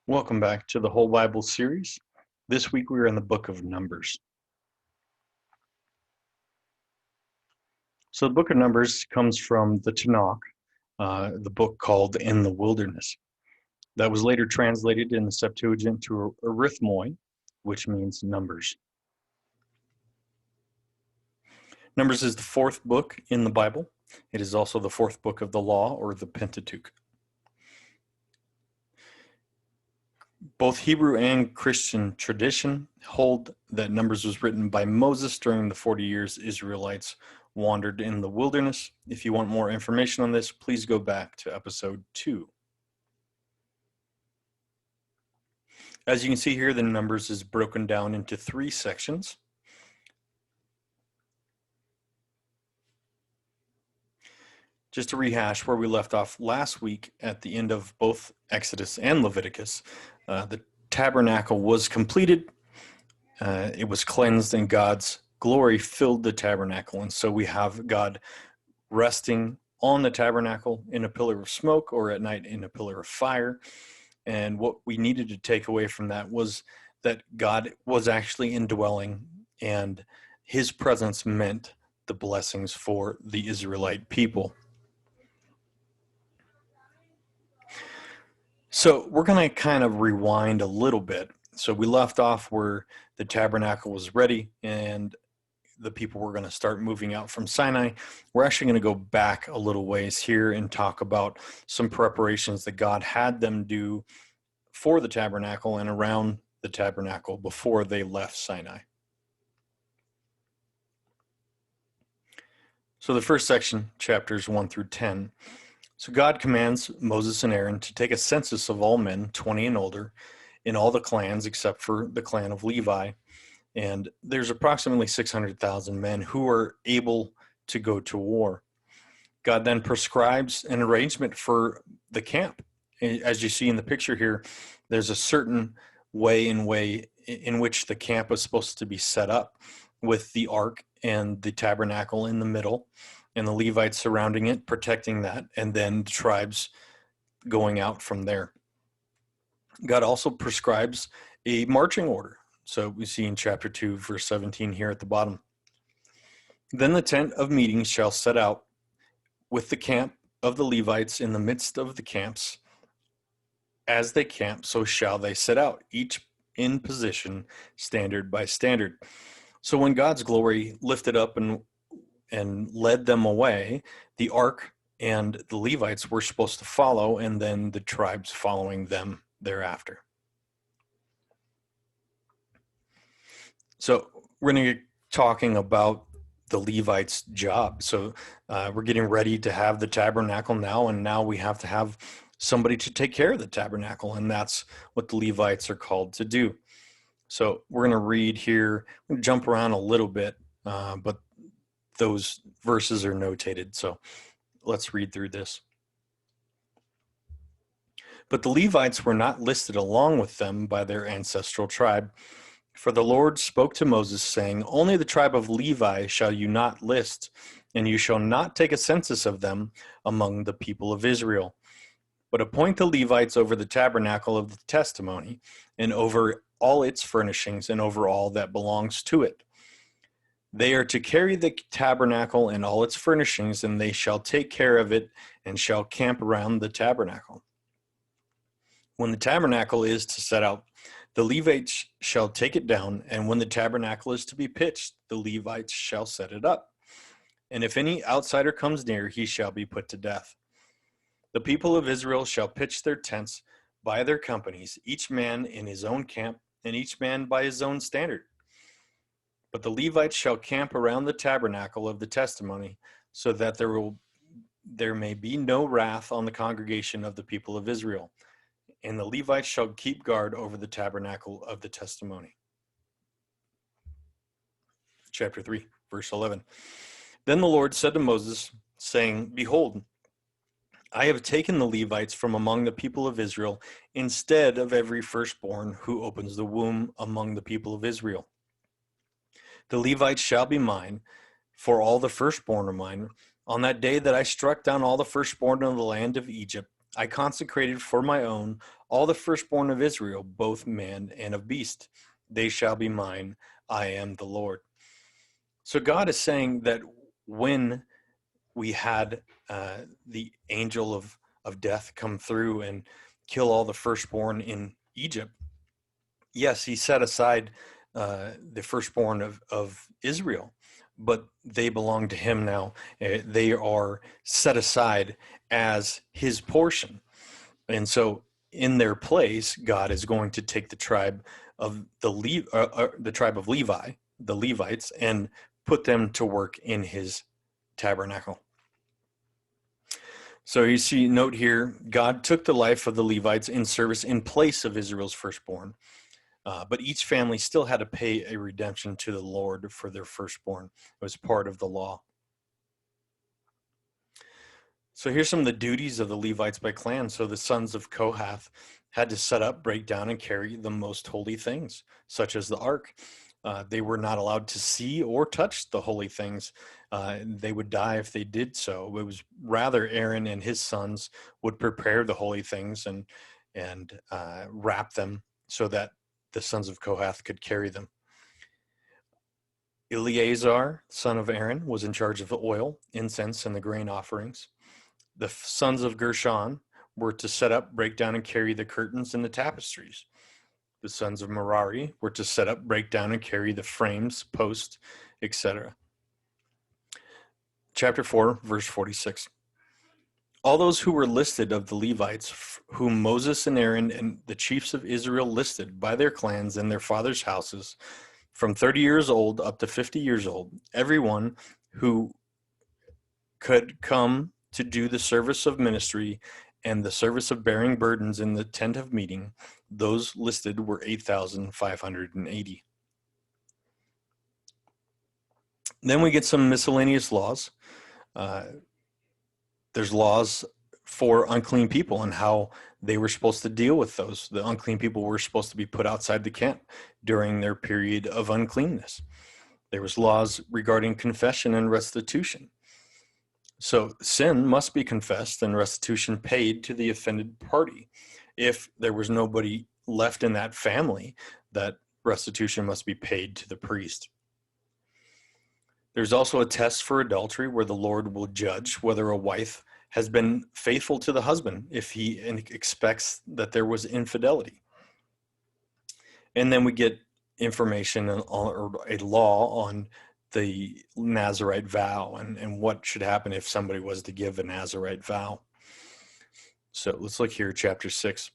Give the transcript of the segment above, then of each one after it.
Welcome back to the Whole Bible series. This week we are in the book of Numbers. So the book of Numbers comes from the Tanakh, the book called In the Wilderness. That was later translated in the Septuagint to arithmoi, which means numbers. Numbers is the fourth book in the Bible. It is also the fourth book of the law, or the Pentateuch. Both Hebrew and Christian tradition hold that Numbers was written by Moses during the 40 years Israelites wandered in the wilderness. If you want more information on this, please go back to episode 2. As you can see here, the Numbers is broken down into 3 sections. Just to rehash where we left off last week at the end of both Exodus and Leviticus, the tabernacle was completed. It was cleansed, and God's glory filled the tabernacle. And so we have God resting on the tabernacle in a pillar of smoke, or at night in a pillar of fire. And what we needed to take away from that was that God was actually indwelling, and his presence meant the blessings for the Israelite people. So we're going to kind of rewind a little bit. So we left off where the tabernacle was ready and the people were going to start moving out from Sinai. We're actually going to go back a little ways here and talk about some preparations that God had them do for the tabernacle and around the tabernacle before they left Sinai. So the first section, chapters 1 through 10. So God commands Moses and Aaron to take a census of all men 20 and older in all the clans except for the clan of Levi. And there's approximately 600,000 men who are able to go to war. God then prescribes an arrangement for the camp. As you see in the picture here, there's a certain way in which the camp is supposed to be set up, with the ark and the tabernacle in the middle, and the Levites surrounding it, protecting that, and then the tribes going out from there. God also prescribes a marching order. So we see in chapter 2, verse 17 here at the bottom. Then the tent of meeting shall set out with the camp of the Levites in the midst of the camps. As they camp, so shall they set out, each in position, standard by standard. So when God's glory lifted up and led them away, the ark and the Levites were supposed to follow, and then the tribes following them thereafter. So we're going to get talking about the Levites' job. So we're getting ready to have the tabernacle now, and now we have to have somebody to take care of the tabernacle, and that's what the Levites are called to do. So we're going to read here, I'm going to jump around a little bit, but those verses are notated, so let's read through this. But the Levites were not listed along with them by their ancestral tribe, for the Lord spoke to Moses, saying, Only the tribe of Levi shall you not list, and you shall not take a census of them among the people of Israel. But appoint the Levites over the tabernacle of the testimony, and over all its furnishings, and over all that belongs to it. They are to carry the tabernacle and all its furnishings, and they shall take care of it, and shall camp around the tabernacle. When the tabernacle is to set out, the Levites shall take it down, and when the tabernacle is to be pitched, the Levites shall set it up. And if any outsider comes near, he shall be put to death. The people of Israel shall pitch their tents by their companies, each man in his own camp, and each man by his own standard. But the Levites shall camp around the tabernacle of the testimony, so that there may be no wrath on the congregation of the people of Israel. And the Levites shall keep guard over the tabernacle of the testimony. Chapter 3, verse 11. Then the Lord said to Moses, saying, Behold, I have taken the Levites from among the people of Israel, instead of every firstborn who opens the womb among the people of Israel. The Levites shall be mine, for all the firstborn are mine. On that day that I struck down all the firstborn of the land of Egypt, I consecrated for my own all the firstborn of Israel, both man and of beast. They shall be mine. I am the Lord. So God is saying that when we had the angel of death come through and kill all the firstborn in Egypt, yes, he set aside the firstborn of Israel, but they belong to him now. They are set aside as his portion. And so in their place, God is going to take the tribe of the tribe of Levi, the Levites, and put them to work in his tabernacle. So you see, note here, God took the life of the Levites in service in place of Israel's firstborn. But each family still had to pay a redemption to the Lord for their firstborn. It was part of the law. So here's some of the duties of the Levites by clan. So the sons of Kohath had to set up, break down, and carry the most holy things, such as the ark. They were not allowed to see or touch the holy things. They would die if they did so. It was rather Aaron and his sons would prepare the holy things and wrap them so that the sons of Kohath could carry them. Eleazar, son of Aaron, was in charge of the oil, incense, and the grain offerings. The sons of Gershon were to set up, break down, and carry the curtains and the tapestries. The sons of Merari were to set up, break down, and carry the frames, posts, etc. Chapter 4, verse 46. All those who were listed of the Levites, whom Moses and Aaron and the chiefs of Israel listed by their clans and their fathers' houses, from 30 years old up to 50 years old, everyone who could come to do the service of ministry and the service of bearing burdens in the tent of meeting, those listed were 8,580. Then we get some miscellaneous laws. There's laws for unclean people and how they were supposed to deal with those. The unclean people were supposed to be put outside the camp during their period of uncleanness. There was laws regarding confession and restitution. So sin must be confessed and restitution paid to the offended party. If there was nobody left in that family, that restitution must be paid to the priest. There's also a test for adultery where the Lord will judge whether a wife has been faithful to the husband if he expects that there was infidelity. And then we get information or a law on the Nazirite vow and what should happen if somebody was to give a Nazirite vow. So let's look here, chapter 6.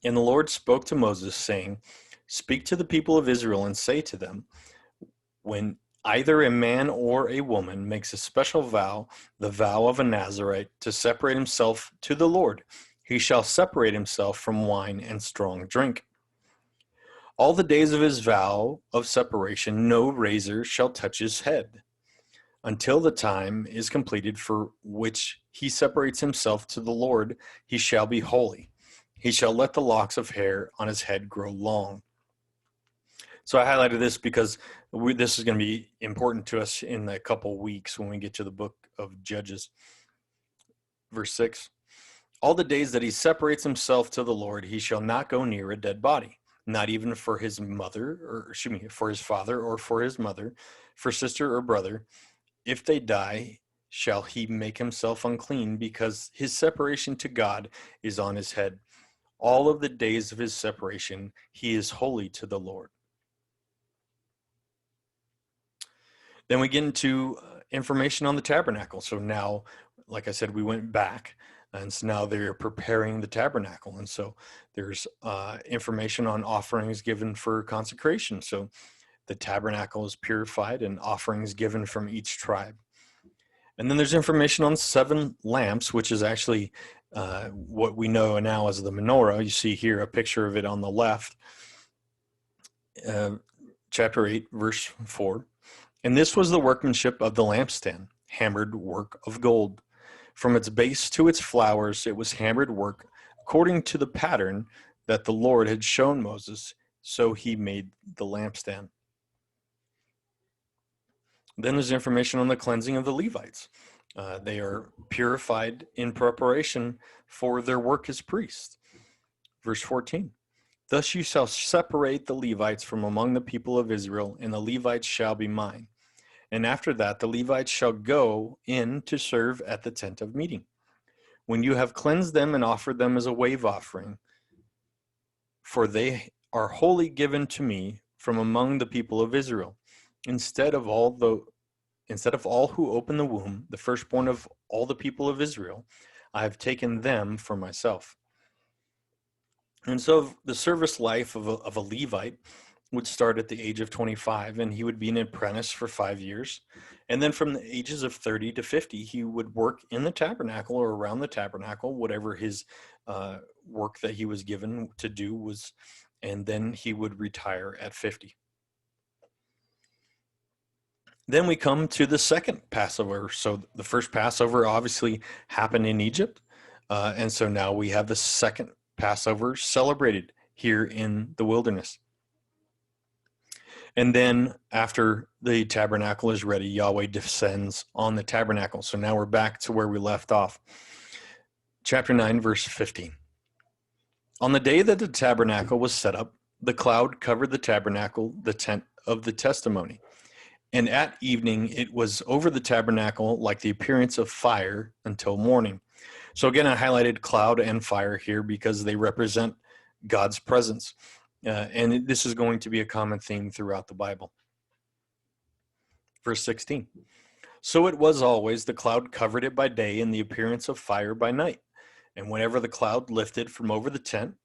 And the Lord spoke to Moses, saying, "Speak to the people of Israel and say to them, when either a man or a woman makes a special vow, the vow of a Nazirite, to separate himself to the Lord, he shall separate himself from wine and strong drink. All the days of his vow of separation, no razor shall touch his head, until the time is completed for which he separates himself to the Lord. He shall be holy. He shall let the locks of hair on his head grow long." So I highlighted this because this is going to be important to us in a couple weeks when we get to the book of Judges. Verse 6. All the days that he separates himself to the Lord, he shall not go near a dead body, not even for his mother, or for his father or for his mother, for sister or brother. If they die, shall he make himself unclean, because his separation to God is on his head. All of the days of his separation, he is holy to the Lord. Then we get into information on the tabernacle. So now, like I said, we went back, and so now they're preparing the tabernacle. And so there's information on offerings given for consecration. So the tabernacle is purified and offerings given from each tribe. And then there's information on 7 lamps, which is actually what we know now as the menorah. You see here a picture of it on the left. Chapter 8, verse 4. And this was the workmanship of the lampstand, hammered work of gold. From its base to its flowers, it was hammered work according to the pattern that the Lord had shown Moses. So he made the lampstand. Then there's information on the cleansing of the Levites. They are purified in preparation for their work as priests. Verse 14. Thus you shall separate the Levites from among the people of Israel, and the Levites shall be mine. And after that, the Levites shall go in to serve at the tent of meeting. When you have cleansed them and offered them as a wave offering, for they are wholly given to me from among the people of Israel. Instead of all who open the womb, the firstborn of all the people of Israel, I have taken them for myself. And so the service life of a Levite would start at the age of 25, and he would be an apprentice for 5 years. And then from the ages of 30 to 50, he would work in the tabernacle or around the tabernacle, whatever his work that he was given to do was, and then he would retire at 50. Then we come to the second Passover. So the first Passover obviously happened in Egypt. And so now we have the second Passover celebrated here in the wilderness. And then after the tabernacle is ready, Yahweh descends on the tabernacle. So now we're back to where we left off. Chapter 9, verse 15. On the day that the tabernacle was set up, the cloud covered the tabernacle, the tent of the testimony. And at evening, it was over the tabernacle like the appearance of fire until morning. So again, I highlighted cloud and fire here because they represent God's presence. And this is going to be a common theme throughout the Bible. Verse 16. So it was always, the cloud covered it by day and the appearance of fire by night. And whenever the cloud lifted from over the tent,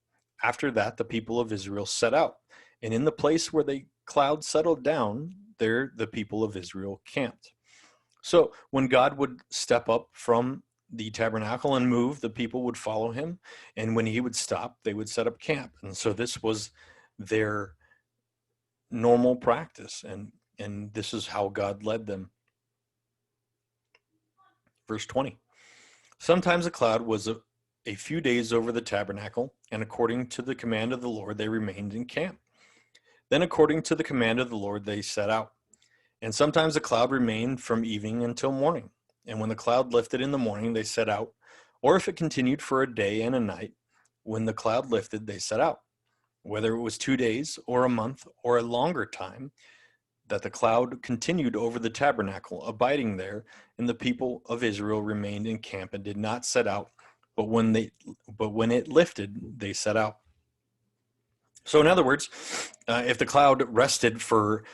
after that the people of Israel set out. And in the place where the cloud settled down, there the people of Israel camped. So when God would step up from the tabernacle and move, the people would follow him. And when he would stop, they would set up camp. And so this was their normal practice. And this is how God led them. Verse 20. Sometimes a cloud was a few days over the tabernacle, and according to the command of the Lord, they remained in camp. Then according to the command of the Lord, they set out. And sometimes the cloud remained from evening until morning. And when the cloud lifted in the morning, they set out. Or if it continued for a day and a night, when the cloud lifted, they set out. Whether it was 2 days or a month or a longer time, that the cloud continued over the tabernacle, abiding there, and the people of Israel remained in camp and did not set out. But when it lifted, they set out. So in other words, if the cloud rested for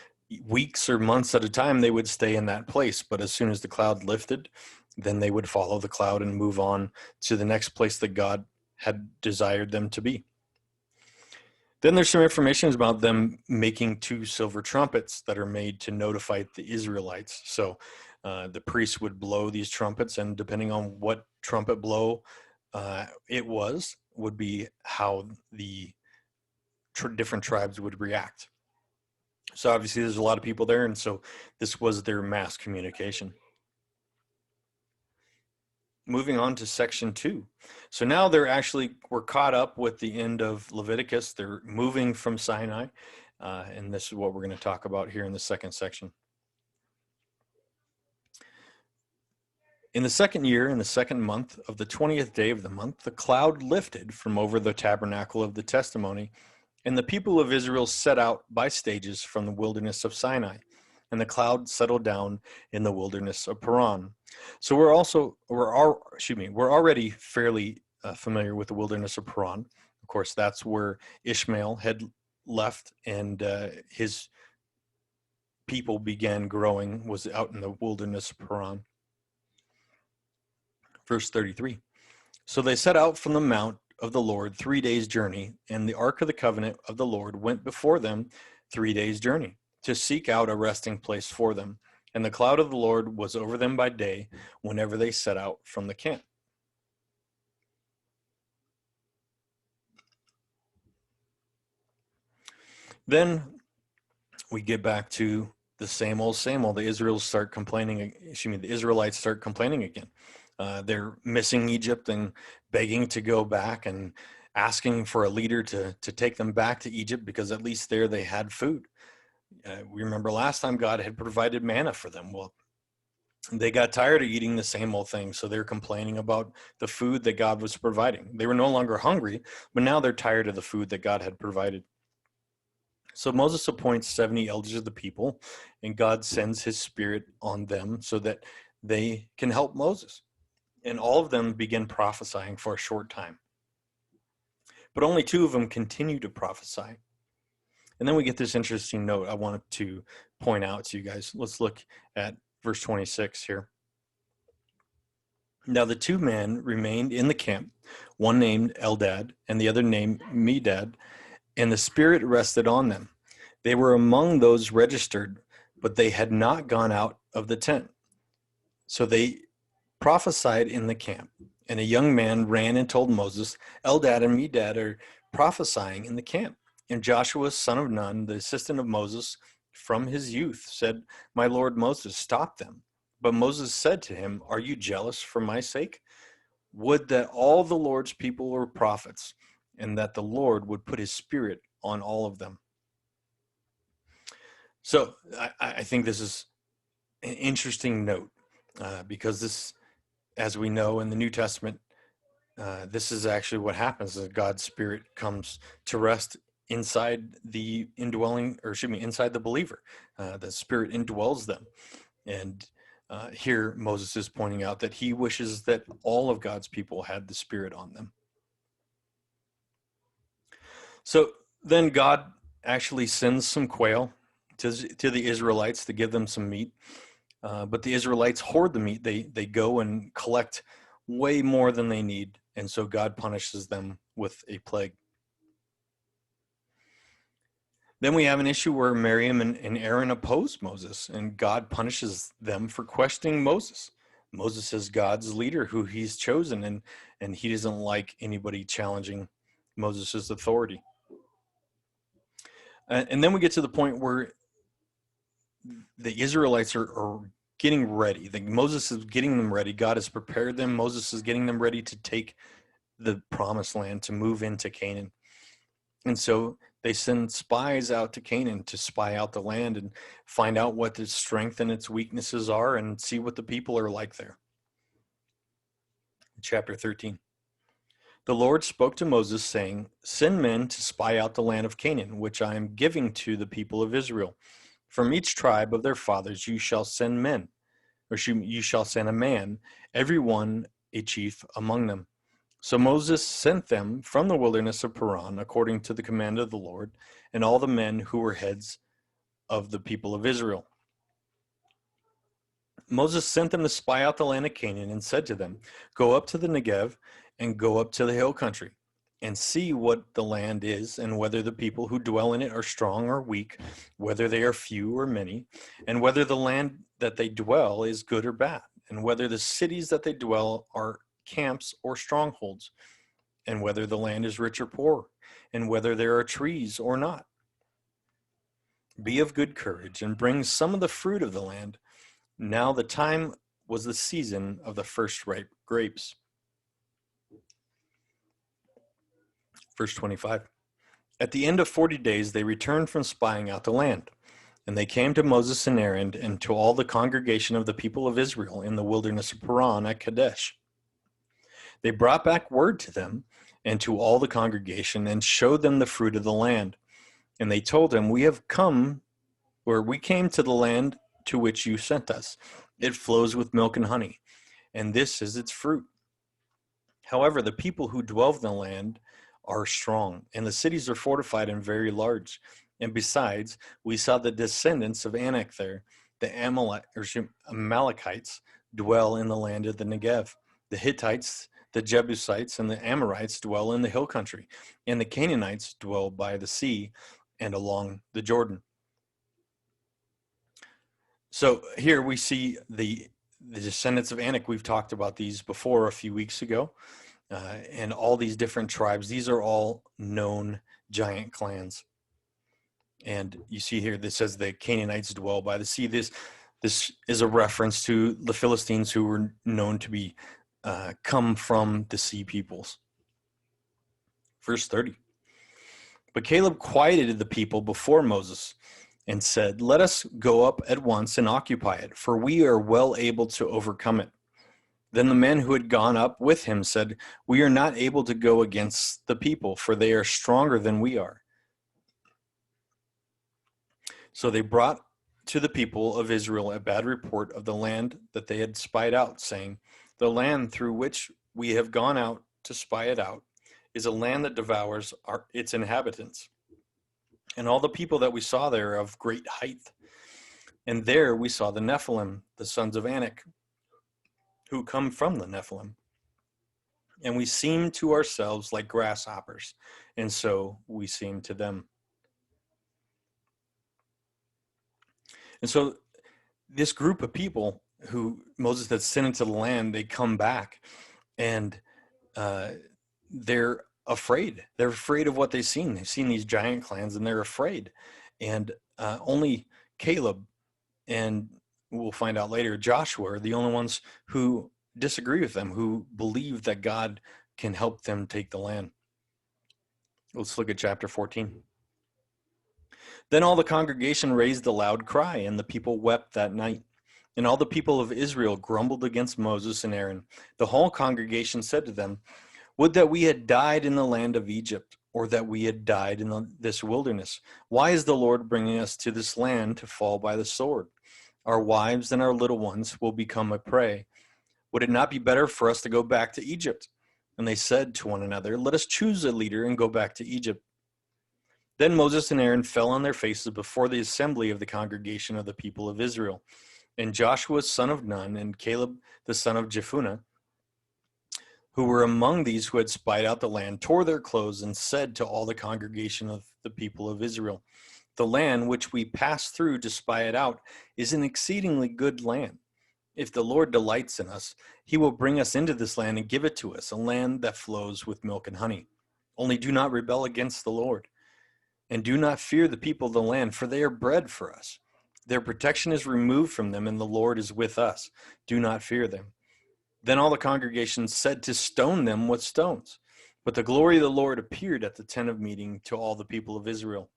weeks or months at a time, they would stay in that place. But as soon as the cloud lifted, then they would follow the cloud and move on to the next place that God had desired them to be. Then there's some information about them making 2 silver trumpets that are made to notify the Israelites. So the priests would blow these trumpets, and depending on what trumpet blow it was, would be how the different tribes would react. So obviously there's a lot of people there, and so this was their mass communication. Moving on to section 2. So now we're caught up with the end of Leviticus. They're moving from Sinai, and this is what we're going to talk about here in the second section. In the second year, in the second month of the 20th day of the month, the cloud lifted from over the tabernacle of the testimony, and the people of Israel set out by stages from the wilderness of Sinai, and the cloud settled down in the wilderness of Paran. So we're already fairly familiar with the wilderness of Paran. Of course, that's where Ishmael had left, and his people began growing, was out in the wilderness of Paran. Verse 33. So they set out from the mount of the Lord 3 days' journey, and the ark of the covenant of the Lord went before them 3 days' journey, to seek out a resting place for them. And the cloud of the Lord was over them by day whenever they set out from the camp. Then we get back to the same old. The Israelites start complaining again. They're missing Egypt and begging to go back and asking for a leader to take them back to Egypt, because at least there they had food. We remember last time God had provided manna for them. Well, They got tired of eating the same old thing, so they're complaining about the food that God was providing. They were no longer hungry, but now they're tired of the food that God had provided. So Moses appoints 70 elders of the people, and God sends his spirit on them so that they can help Moses. And all of them begin prophesying for a short time. But only 2 of them continue to prophesy. And then we get this interesting note I wanted to point out to you guys. Let's look at verse 26 here. Now the 2 men remained in the camp, one named Eldad and the other named Medad, and the Spirit rested on them. They were among those registered, but they had not gone out of the tent. So they prophesied in the camp. And a young man ran and told Moses, Eldad and Medad are prophesying in the camp. And Joshua, son of Nun, the assistant of Moses from his youth, said, My lord Moses, stop them. But Moses said to him, Are you jealous for my sake? Would that all the Lord's people were prophets, and that the Lord would put his spirit on all of them. So I think this is an interesting note because this, as we know in the New Testament, this is actually what happens: is God's Spirit comes to rest inside the inside the believer. The Spirit indwells them, and here Moses is pointing out that he wishes that all of God's people had the Spirit on them. So then God actually sends some quail to the Israelites to give them some meat. But the Israelites hoard the meat. They go and collect way more than they need. And so God punishes them with a plague. Then we have an issue where Miriam and Aaron oppose Moses, and God punishes them for questioning Moses. Moses is God's leader who he's chosen, and he doesn't like anybody challenging Moses' authority. And then we get to the point where the Israelites are getting ready. Moses is getting them ready. God has prepared them. Moses is getting them ready to take the promised land, to move into Canaan. And so they send spies out to Canaan to spy out the land and find out what its strength and its weaknesses are and see what the people are like there. Chapter 13. The Lord spoke to Moses, saying, Send men to spy out the land of Canaan, which I am giving to the people of Israel. From each tribe of their fathers you shall send men, or you shall send a man, every one a chief among them. So Moses sent them from the wilderness of Paran, according to the command of the Lord, and all the men who were heads of the people of Israel. Moses sent them to spy out the land of Canaan and said to them, Go up to the Negev and go up to the hill country and see what the land is, and whether the people who dwell in it are strong or weak, whether they are few or many, and whether the land that they dwell is good or bad, and whether the cities that they dwell are camps or strongholds, and whether the land is rich or poor, and whether there are trees or not. Be of good courage and bring some of the fruit of the land. Now the time was the season of the first ripe grapes. Verse 25. At the end of 40 days, they returned from spying out the land. And they came to Moses and Aaron and to all the congregation of the people of Israel in the wilderness of Paran at Kadesh. They brought back word to them and to all the congregation and showed them the fruit of the land. And they told them, we came to the land to which you sent us. It flows with milk and honey, and this is its fruit. However, the people who dwell in the land are strong, and the cities are fortified and very large. And besides, we saw the descendants of Anak there. The Amalekites dwell in the land of the Negev. The Hittites, the Jebusites, and the Amorites dwell in the hill country, and the Canaanites dwell by the sea and along the Jordan. So here we see the descendants of Anak. We've talked about these before a few weeks ago. And all these different tribes, these are all known giant clans. And you see here, this says the Canaanites dwell by the sea. This is a reference to the Philistines, who were known to be come from the sea peoples. Verse 30. But Caleb quieted the people before Moses and said, "Let us go up at once and occupy it, for we are well able to overcome it." Then the men who had gone up with him said, "We are not able to go against the people, for they are stronger than we are." So they brought to the people of Israel a bad report of the land that they had spied out, saying, "The land through which we have gone out to spy it out is a land that devours its inhabitants. And all the people that we saw there are of great height. And there we saw the Nephilim, the sons of Anak, who come from the Nephilim. And we seemed to ourselves like grasshoppers, and so we seemed to them." And so this group of people who Moses had sent into the land, they come back, and they're afraid. They're afraid of what they've seen. They've seen these giant clans, and they're afraid. And only Caleb, and we'll find out later, Joshua are the only ones who disagree with them, who believe that God can help them take the land. Let's look at chapter 14. Then all the congregation raised a loud cry, and the people wept that night. And all the people of Israel grumbled against Moses and Aaron. The whole congregation said to them, "Would that we had died in the land of Egypt, or that we had died in this wilderness. Why is the Lord bringing us to this land to fall by the sword? Our wives and our little ones will become a prey. Would it not be better for us to go back to Egypt?" And they said to one another, "Let us choose a leader and go back to Egypt." Then Moses and Aaron fell on their faces before the assembly of the congregation of the people of Israel. And Joshua son of Nun and Caleb the son of Jephunneh, who were among these who had spied out the land, tore their clothes and said to all the congregation of the people of Israel, "The land which we passed through to spy it out is an exceedingly good land. If the Lord delights in us, he will bring us into this land and give it to us, a land that flows with milk and honey. Only do not rebel against the Lord. And do not fear the people of the land, for they are bread for us. Their protection is removed from them, and the Lord is with us. Do not fear them." Then all the congregation said to stone them with stones. But the glory of the Lord appeared at the tent of meeting to all the people of Israel.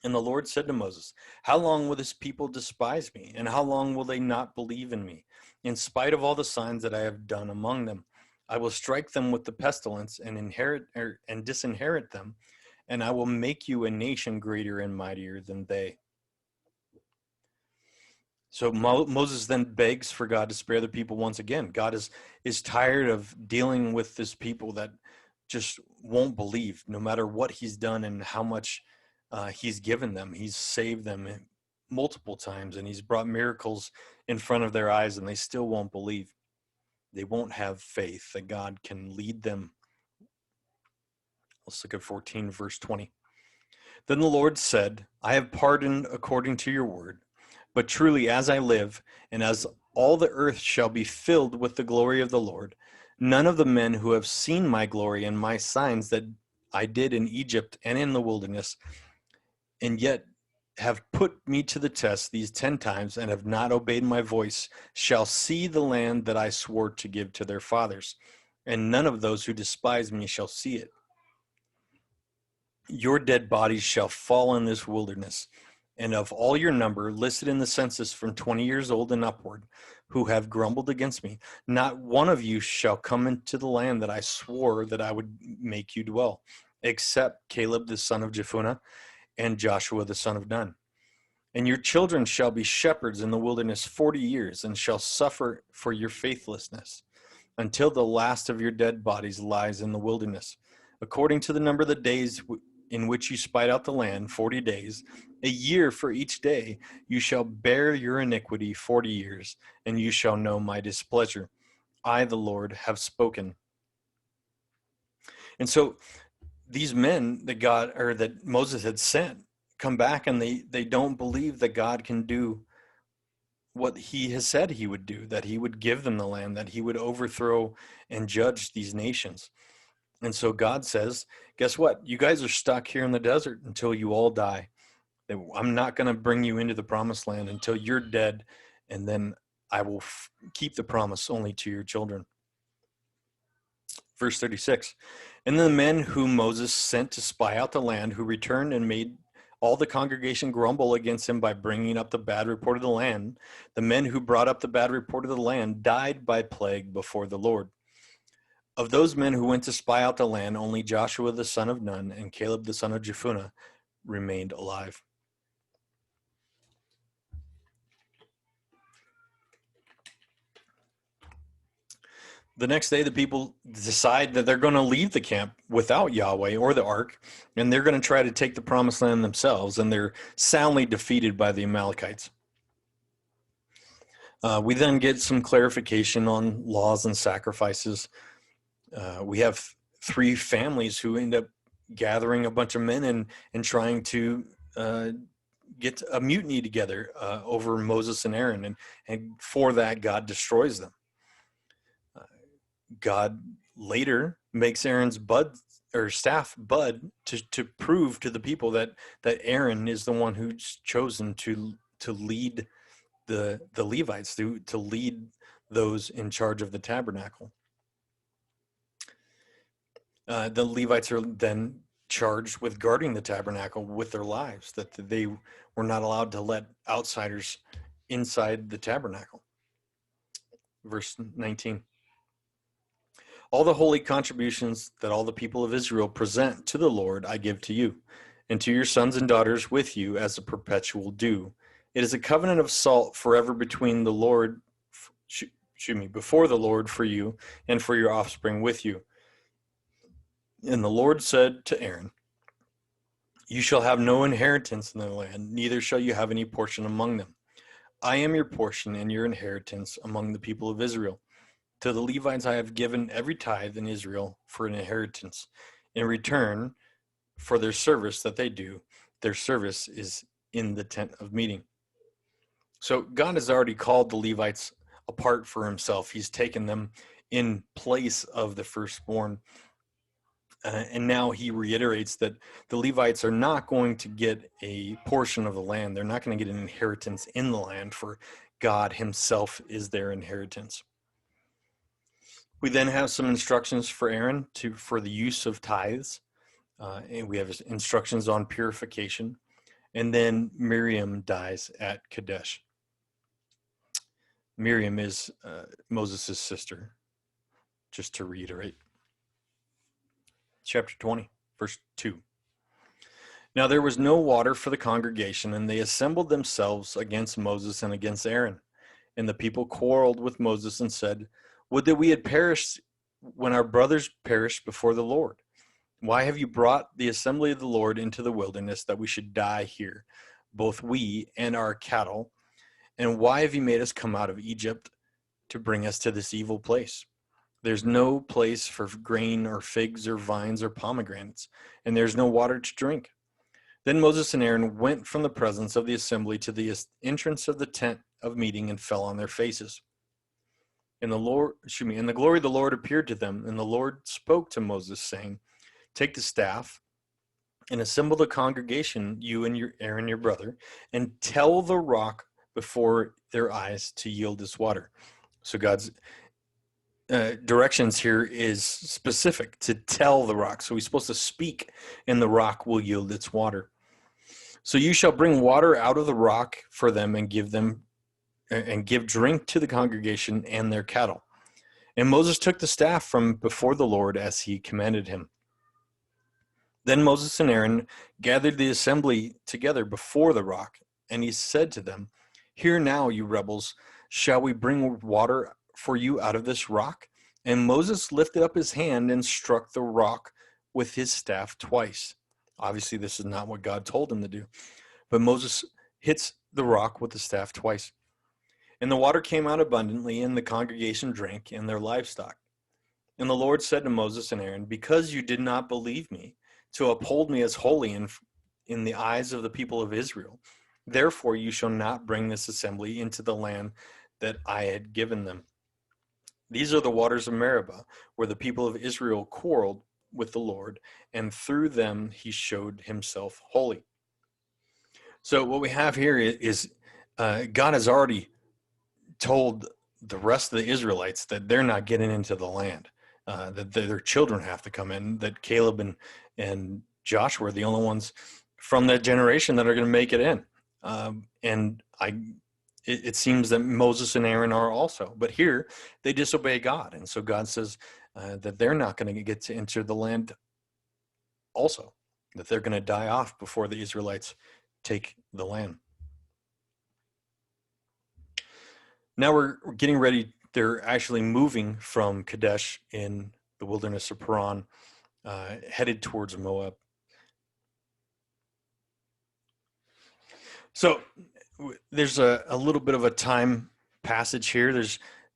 And the Lord said to Moses, "How long will this people despise me? And how long will they not believe in me? In spite of all the signs that I have done among them, I will strike them with the pestilence and disinherit them, and I will make you a nation greater and mightier than they." So Moses then begs for God to spare the people once again. God is tired of dealing with this people that just won't believe, no matter what he's done and how much he's given them. He's saved them multiple times, and he's brought miracles in front of their eyes, and they still won't believe. They won't have faith that God can lead them. Let's look at 14, verse 20. Then the Lord said, "I have pardoned according to your word. But truly, as I live, and as all the earth shall be filled with the glory of the Lord, none of the men who have seen my glory and my signs that I did in Egypt and in the wilderness, and yet have put me to the test these 10 times and have not obeyed my voice, shall see the land that I swore to give to their fathers, and none of those who despise me shall see it. Your dead bodies shall fall in this wilderness, and of all your number listed in the census from 20 years old and upward, who have grumbled against me, not one of you shall come into the land that I swore that I would make you dwell, except Caleb the son of Jephunneh and Joshua the son of Nun. And your children shall be shepherds in the wilderness 40 years, and shall suffer for your faithlessness, until the last of your dead bodies lies in the wilderness. According to the number of the days in which you spied out the land, 40 days, a year for each day, you shall bear your iniquity 40 years, and you shall know my displeasure. I, the Lord, have spoken." And so these men that Moses had sent come back, and they don't believe that God can do what he has said he would do, that he would give them the land, that he would overthrow and judge these nations. And so God says, guess what? You guys are stuck here in the desert until you all die. I'm not going to bring you into the promised land until you're dead, and then I will keep the promise only to your children. Verse 36, and the men whom Moses sent to spy out the land, who returned and made all the congregation grumble against him by bringing up the bad report of the land. The men who brought up the bad report of the land died by plague before the Lord. Of those men who went to spy out the land, only Joshua the son of Nun and Caleb the son of Jephunneh remained alive. The next day, the people decide that they're going to leave the camp without Yahweh or the ark, and they're going to try to take the promised land themselves, and they're soundly defeated by the Amalekites. We then get some clarification on laws and sacrifices. We have 3 families who end up gathering a bunch of men and trying to get a mutiny together over Moses and Aaron, and for that, God destroys them. God later makes Aaron's staff bud to prove to the people that Aaron is the one who's chosen to lead the Levites, to lead those in charge of the tabernacle. The Levites are then charged with guarding the tabernacle with their lives, that they were not allowed to let outsiders inside the tabernacle. Verse 19. All the holy contributions that all the people of Israel present to the Lord I give to you, and to your sons and daughters with you as a perpetual due. It is a covenant of salt forever between the Lord, before the Lord for you and for your offspring with you. And the Lord said to Aaron, you shall have no inheritance in the land, neither shall you have any portion among them. I am your portion and your inheritance among the people of Israel. To the Levites I have given every tithe in Israel for an inheritance. In return for their service that they do, their service is in the tent of meeting. So God has already called the Levites apart for himself. He's taken them in place of the firstborn. And now he reiterates that the Levites are not going to get a portion of the land. They're not going to get an inheritance in the land, for God himself is their inheritance. We then have some instructions for Aaron for the use of tithes, and we have instructions on purification, and then Miriam dies at Kadesh. Miriam is Moses' sister, just to reiterate. Chapter 20, verse 2. Now there was no water for the congregation, and they assembled themselves against Moses and against Aaron. And the people quarreled with Moses and said, would that we had perished when our brothers perished before the Lord. Why have you brought the assembly of the Lord into the wilderness that we should die here, both we and our cattle? And why have you made us come out of Egypt to bring us to this evil place? There's no place for grain or figs or vines or pomegranates, and there's no water to drink. Then Moses and Aaron went from the presence of the assembly to the entrance of the tent of meeting and fell on their faces. And the glory of the Lord appeared to them, and the Lord spoke to Moses, saying, take the staff and assemble the congregation, you and Aaron your brother, and tell the rock before their eyes to yield its water. So God's directions here is specific, to tell the rock. So he's supposed to speak, and the rock will yield its water. So you shall bring water out of the rock for them and give drink to the congregation and their cattle. And Moses took the staff from before the Lord as he commanded him. Then Moses and Aaron gathered the assembly together before the rock, and he said to them, hear now, you rebels, shall we bring water for you out of this rock? And Moses lifted up his hand and struck the rock with his staff twice. Obviously, this is not what God told him to do, but Moses hits the rock with the staff twice. And the water came out abundantly, and the congregation drank, and their livestock. And the Lord said to Moses and Aaron, because you did not believe me, to uphold me as holy in the eyes of the people of Israel, therefore you shall not bring this assembly into the land that I had given them. These are the waters of Meribah, where the people of Israel quarreled with the Lord, and through them he showed himself holy. So what we have here is God has already told the rest of the Israelites that they're not getting into the land, that their children have to come in, that Caleb and Joshua are the only ones from that generation that are going to make it in. It seems that Moses and Aaron are also, but here they disobey God. And so God says that they're not going to get to enter the land also, that they're going to die off before the Israelites take the land. Now we're getting ready. They're actually moving from Kadesh in the wilderness of Paran, headed towards Moab. So there's a little bit of a time passage here.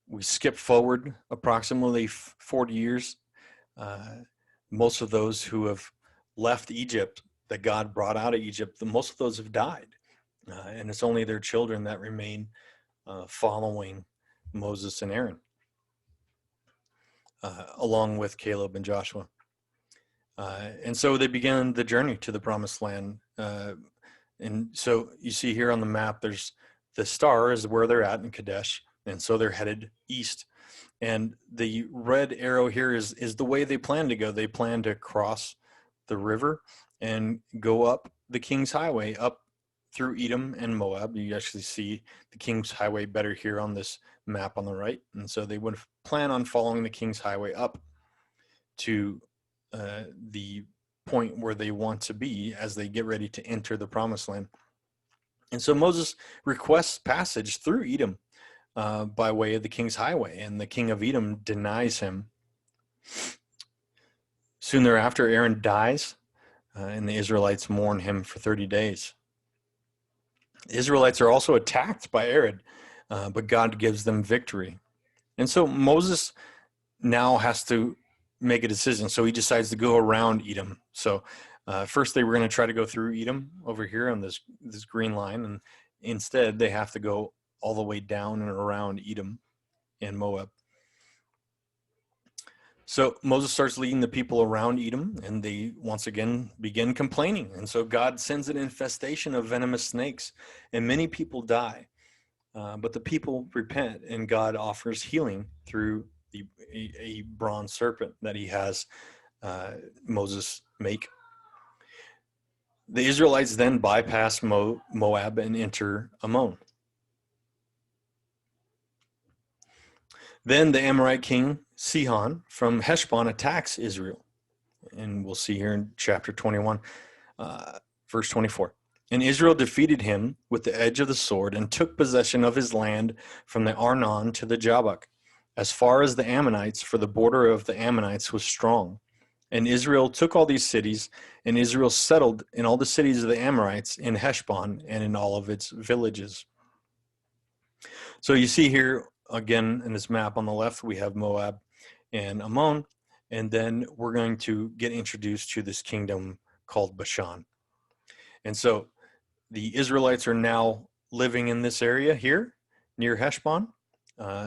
We skip forward approximately 40 years. Most of those who have left Egypt, that God brought out of Egypt, most of those have died. And it's only their children that remain following Moses and Aaron, along with Caleb and Joshua. And so they began the journey to the promised land. And so you see here on the map, there's the star is where they're at in Kadesh. And so they're headed east. And the red arrow here is the way they plan to go. They plan to cross the river and go up the King's Highway, up through Edom and Moab. You actually see the King's Highway better here on this map on the right. And so they would plan on following the King's Highway up to the point where they want to be as they get ready to enter the promised land. And so Moses requests passage through Edom by way of the King's Highway, and the king of Edom denies him. Soon thereafter, Aaron dies, and the Israelites mourn him for 30 days. The Israelites are also attacked by Aaron, but God gives them victory. And so Moses now has to make a decision. So he decides to go around Edom. So first they were going to try to go through Edom over here on this green line, and instead they have to go all the way down and around Edom and Moab. So Moses starts leading the people around Edom, and they once again begin complaining. And so God sends an infestation of venomous snakes, and many people die. But the people repent, and God offers healing through a bronze serpent that he has Moses make. The Israelites then bypass Moab and enter Ammon. Then the Amorite king Sihon from Heshbon attacks Israel. And we'll see here in chapter 21, verse 24. And Israel defeated him with the edge of the sword and took possession of his land from the Arnon to the Jabbok, as far as the Ammonites, for the border of the Ammonites was strong. And Israel took all these cities, and Israel settled in all the cities of the Amorites in Heshbon and in all of its villages. So you see here, again, in this map on the left, we have Moab and Ammon, and then we're going to get introduced to this kingdom called Bashan. And so the Israelites are now living in this area here near Heshbon,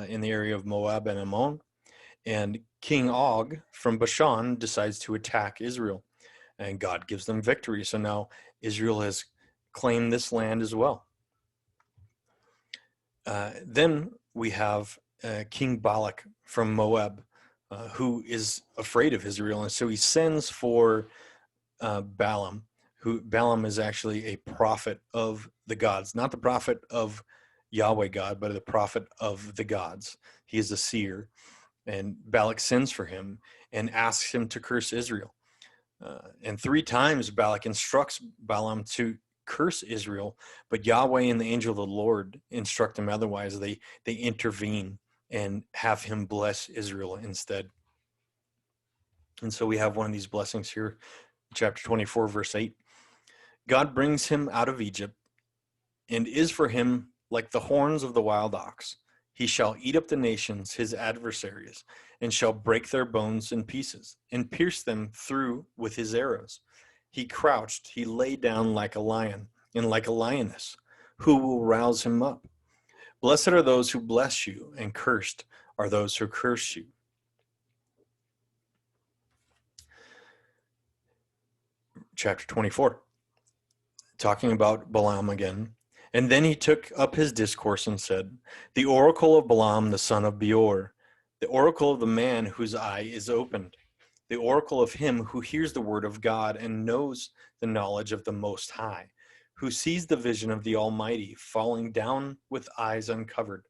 in the area of Moab and Ammon. And King Og from Bashan decides to attack Israel, and God gives them victory. So now Israel has claimed this land as well. Then we have King Balak from Moab, who is afraid of Israel. And so he sends for Balaam, Balaam is actually a prophet of the gods, not the prophet of Yahweh God, but the prophet of the gods. He is a seer. And Balak sends for him and asks him to curse Israel. And 3 times Balak instructs Balaam to curse Israel, but Yahweh and the angel of the Lord instruct him otherwise. They intervene and have him bless Israel instead. And so we have one of these blessings here, chapter 24, verse 8. God brings him out of Egypt and is for him like the horns of the wild ox. He shall eat up the nations, his adversaries, and shall break their bones in pieces and pierce them through with his arrows. He crouched, he lay down like a lion and like a lioness. Who will rouse him up? Blessed are those who bless you, and cursed are those who curse you. Chapter 24, talking about Balaam again. And then he took up his discourse and said, the oracle of Balaam, the son of Beor, the oracle of the man whose eye is opened, the oracle of him who hears the word of God and knows the knowledge of the Most High, who sees the vision of the Almighty, falling down with eyes uncovered.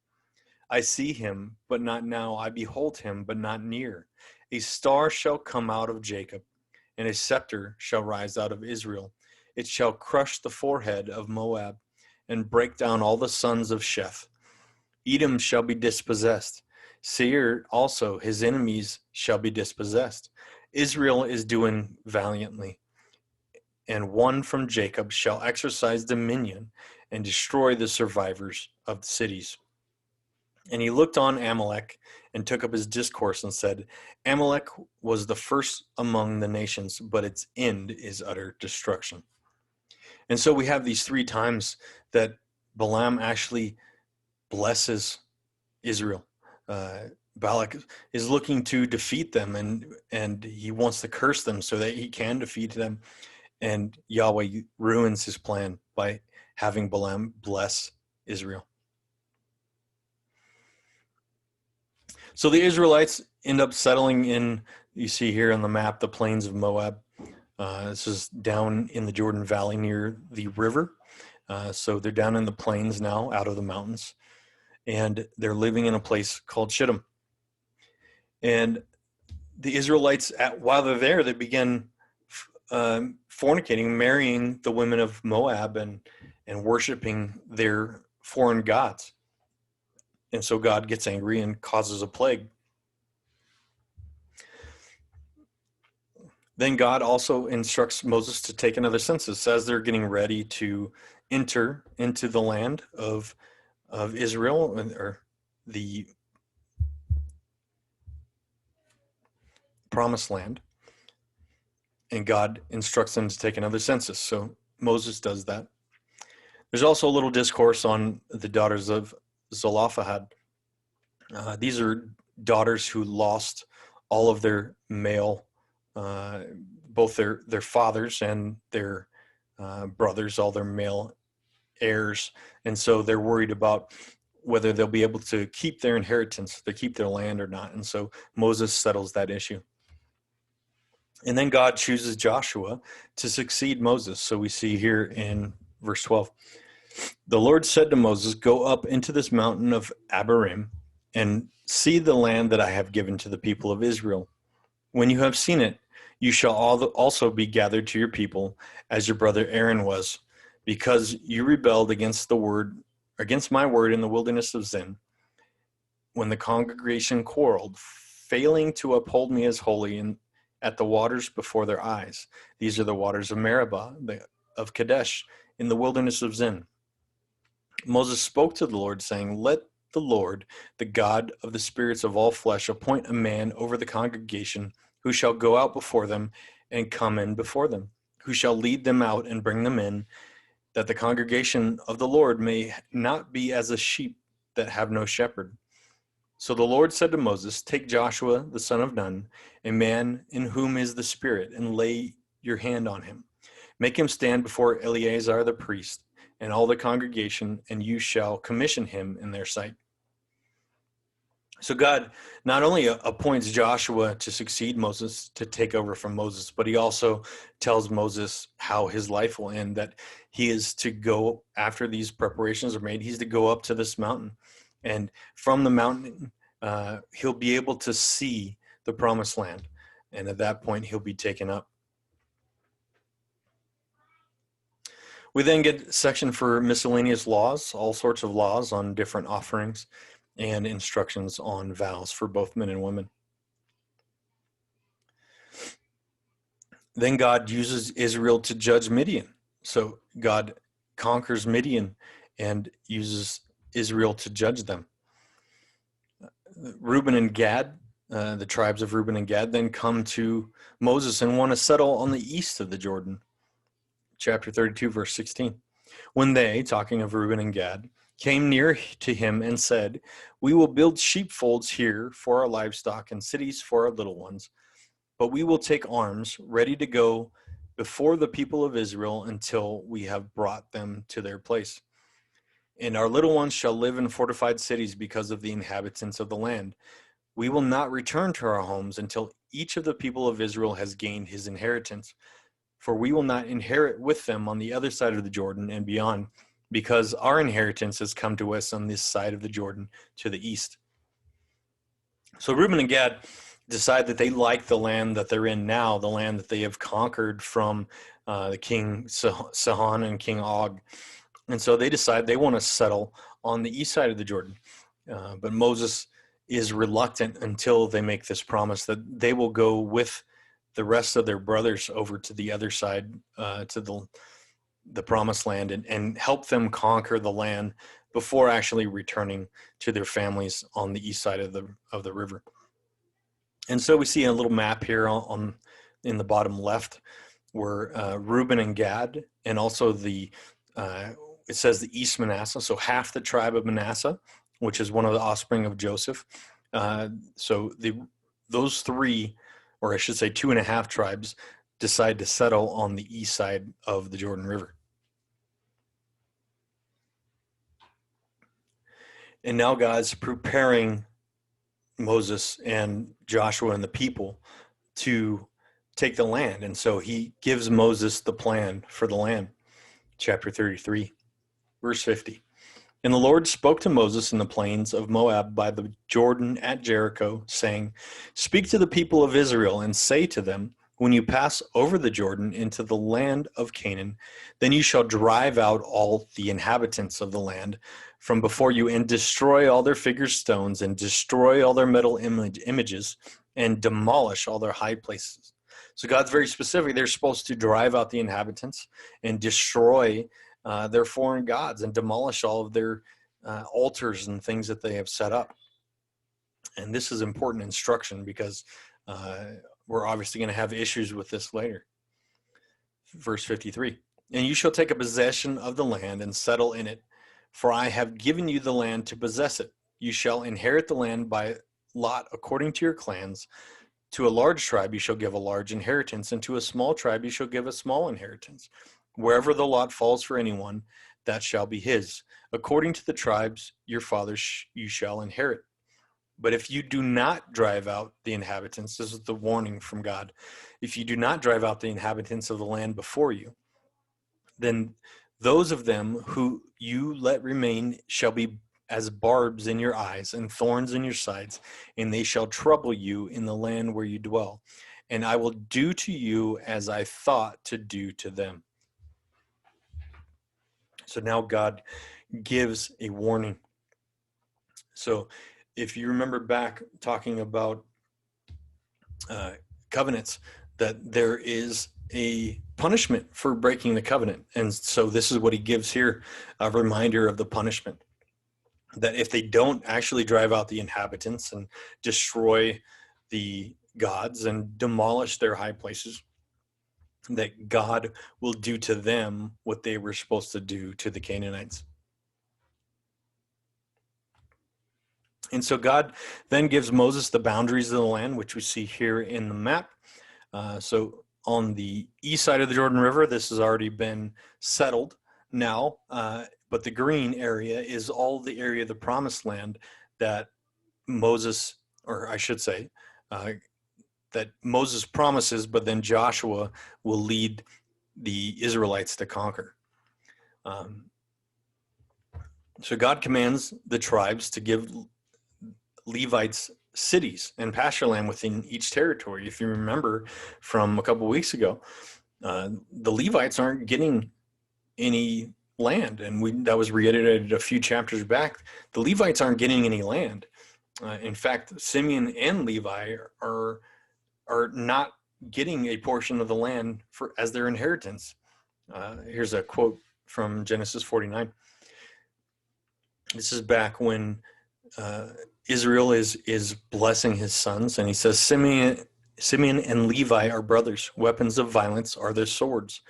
I see him, but not now. I behold him, but not near. A star shall come out of Jacob, and a scepter shall rise out of Israel. It shall crush the forehead of Moab, and break down all the sons of Sheth. Edom shall be dispossessed. Seir also, his enemies, shall be dispossessed. Israel is doing valiantly, and one from Jacob shall exercise dominion and destroy the survivors of the cities. And he looked on Amalek and took up his discourse and said, Amalek was the first among the nations, but its end is utter destruction. And so we have these three times that Balaam actually blesses Israel. Balak is looking to defeat them, and he wants to curse them so that he can defeat them. And Yahweh ruins his plan by having Balaam bless Israel. So the Israelites end up settling in, you see here on the map, the plains of Moab. This is down in the Jordan Valley near the river. So they're down in the plains now, out of the mountains. And they're living in a place called Shittim. And the Israelites, while they're there, they begin fornicating, marrying the women of Moab and worshiping their foreign gods. And so God gets angry and causes a plague. Then God also instructs Moses to take another census as they're getting ready to enter into the land of Israel, or the promised land. And God instructs them to take another census. So Moses does that. There's also a little discourse on the daughters of Zelophehad. These are daughters who lost all of their male, both their fathers and their brothers, all their male heirs. And so they're worried about whether they'll be able to keep their inheritance, to keep their land or not. And so Moses settles that issue. And then God chooses Joshua to succeed Moses. So we see here in verse 12, the Lord said to Moses, go up into this mountain of Abarim and see the land that I have given to the people of Israel. When you have seen it, you shall also be gathered to your people as your brother Aaron was, because you rebelled against my word in the wilderness of Zin, when the congregation quarreled, failing to uphold me as holy at the waters before their eyes. These are the waters of Meribah, of Kadesh, in the wilderness of Zin. Moses spoke to the Lord, saying, let the Lord, the God of the spirits of all flesh, appoint a man over the congregation who shall go out before them and come in before them, who shall lead them out and bring them in, that the congregation of the Lord may not be as a sheep that have no shepherd. So the Lord said to Moses, take Joshua, the son of Nun, a man in whom is the Spirit, and lay your hand on him. Make him stand before Eleazar the priest and all the congregation, and you shall commission him in their sight. So God not only appoints Joshua to succeed Moses, to take over from Moses, but he also tells Moses how his life will end, that he is to go, after these preparations are made, he's to go up to this mountain. And from the mountain, he'll be able to see the promised land. And at that point, he'll be taken up. We then get a section for miscellaneous laws, all sorts of laws on different offerings, and instructions on vows for both men and women. Then God uses Israel to judge Midian. So God conquers Midian and uses Israel to judge them. Reuben and Gad, the tribes of Reuben and Gad, then come to Moses and want to settle on the east of the Jordan. Chapter 32, verse 16. When they, talking of Reuben and Gad, came near to him and said, we will build sheepfolds here for our livestock and cities for our little ones, but we will take arms ready to go before the people of Israel until we have brought them to their place. And our little ones shall live in fortified cities because of the inhabitants of the land. We will not return to our homes until each of the people of Israel has gained his inheritance. For we will not inherit with them on the other side of the Jordan and beyond, because our inheritance has come to us on this side of the Jordan to the east. So Reuben and Gad decide that they like the land that they're in now, the land that they have conquered from the king Sihon and King Og. And so they decide they want to settle on the east side of the Jordan. But Moses is reluctant until they make this promise that they will go with the rest of their brothers over to the other side, to the promised land, and help them conquer the land before actually returning to their families on the east side of the river. And so we see a little map here in the bottom left where Reuben and Gad, and also it says the East Manasseh, so half the tribe of Manasseh, which is one of the offspring of Joseph. So those three, or I should say 2.5 tribes, decide to settle on the east side of the Jordan River. And now God's preparing Moses and Joshua and the people to take the land. And so he gives Moses the plan for the land. Chapter 33, verse 50. And the Lord spoke to Moses in the plains of Moab by the Jordan at Jericho, saying, Speak to the people of Israel and say to them, when you pass over the Jordan into the land of Canaan, then you shall drive out all the inhabitants of the land from before you, and destroy all their figure stones, and destroy all their metal images, and demolish all their high places. So God's very specific. They're supposed to drive out the inhabitants and destroy their foreign gods and demolish all of their altars and things that they have set up. And this is important instruction because we're obviously going to have issues with this later. Verse 53, and you shall take a possession of the land and settle in it, for I have given you the land to possess it. You shall inherit the land by lot according to your clans. To a large tribe you shall give a large inheritance, and to a small tribe you shall give a small inheritance. Wherever the lot falls for anyone, that shall be his. According to the tribes your fathers you shall inherit. But if you do not drive out the inhabitants, this is the warning from God, if you do not drive out the inhabitants of the land before you, then those of them who you let remain shall be as barbs in your eyes and thorns in your sides, and they shall trouble you in the land where you dwell. And I will do to you as I thought to do to them. So now God gives a warning. So if you remember back talking about covenants, that there is a punishment for breaking the covenant. And so this is what he gives here, a reminder of the punishment. That if they don't actually drive out the inhabitants and destroy the gods and demolish their high places, that God will do to them what they were supposed to do to the Canaanites. And so God then gives Moses the boundaries of the land, which we see here in the map. So on the east side of the Jordan River, this has already been settled now, but the green area is all the area of the promised land that Moses, or I should say, that Moses promises, but then Joshua will lead the Israelites to conquer. So God commands the tribes to give Levites cities and pasture land within each territory. If you remember from a couple of weeks ago, the Levites aren't getting any land, and that was reiterated a few chapters back. The Levites aren't getting any land. In fact, Simeon and Levi are not getting a portion of the land as their inheritance. Here's a quote from Genesis 49. This is back when Israel is blessing his sons, and he says, Simeon and Levi are brothers. Weapons of violence are their swords.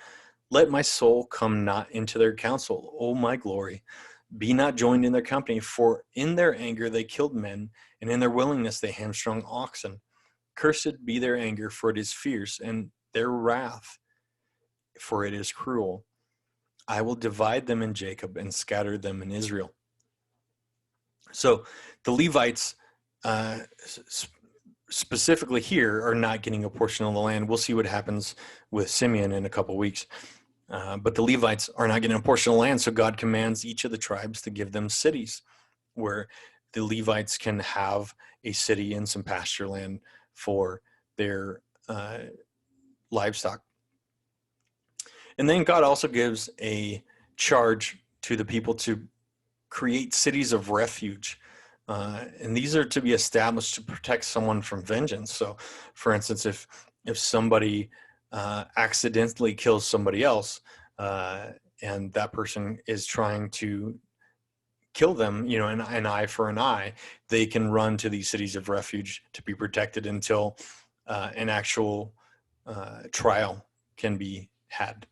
Let my soul come not into their counsel, O my glory. Be not joined in their company, for in their anger they killed men, and in their willingness they hamstrung oxen. Cursed be their anger, for it is fierce, and their wrath, for it is cruel. I will divide them in Jacob and scatter them in Israel. So the Levites specifically here are not getting a portion of the land. We'll see what happens with Simeon in a couple weeks. But the Levites are not getting a portion of land, so God commands each of the tribes to give them cities where the Levites can have a city and some pasture land for their livestock. And then God also gives a charge to the people to create cities of refuge. And these are to be established to protect someone from vengeance. So, for instance, if somebody accidentally kills somebody else, and that person is trying to kill them, an eye for an eye, they can run to these cities of refuge to be protected until an actual trial can be had.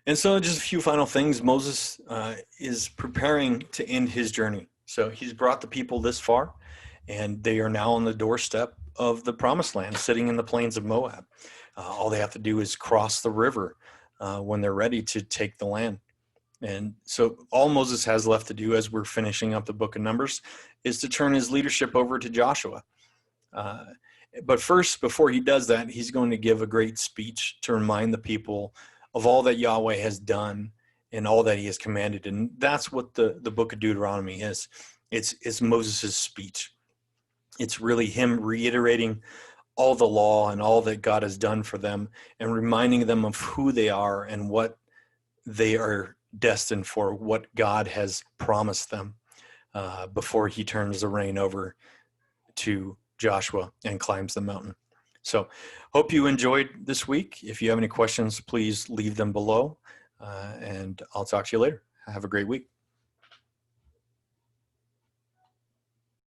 And so just a few final things. Moses is preparing to end his journey. So he's brought the people this far, and they are now on the doorstep of the promised land, sitting in the plains of Moab. All they have to do is cross the river when they're ready to take the land. And so all Moses has left to do as we're finishing up the book of Numbers is to turn his leadership over to Joshua. But first, before he does that, he's going to give a great speech to remind the people of all that Yahweh has done and all that he has commanded. And that's what the book of Deuteronomy is. It's Moses' speech. It's really him reiterating all the law and all that God has done for them and reminding them of who they are and what they are destined for, what God has promised them before he turns the reign over to Joshua and climbs the mountain. So hope you enjoyed this week. If you have any questions, please leave them below, and I'll talk to you later. Have a great week.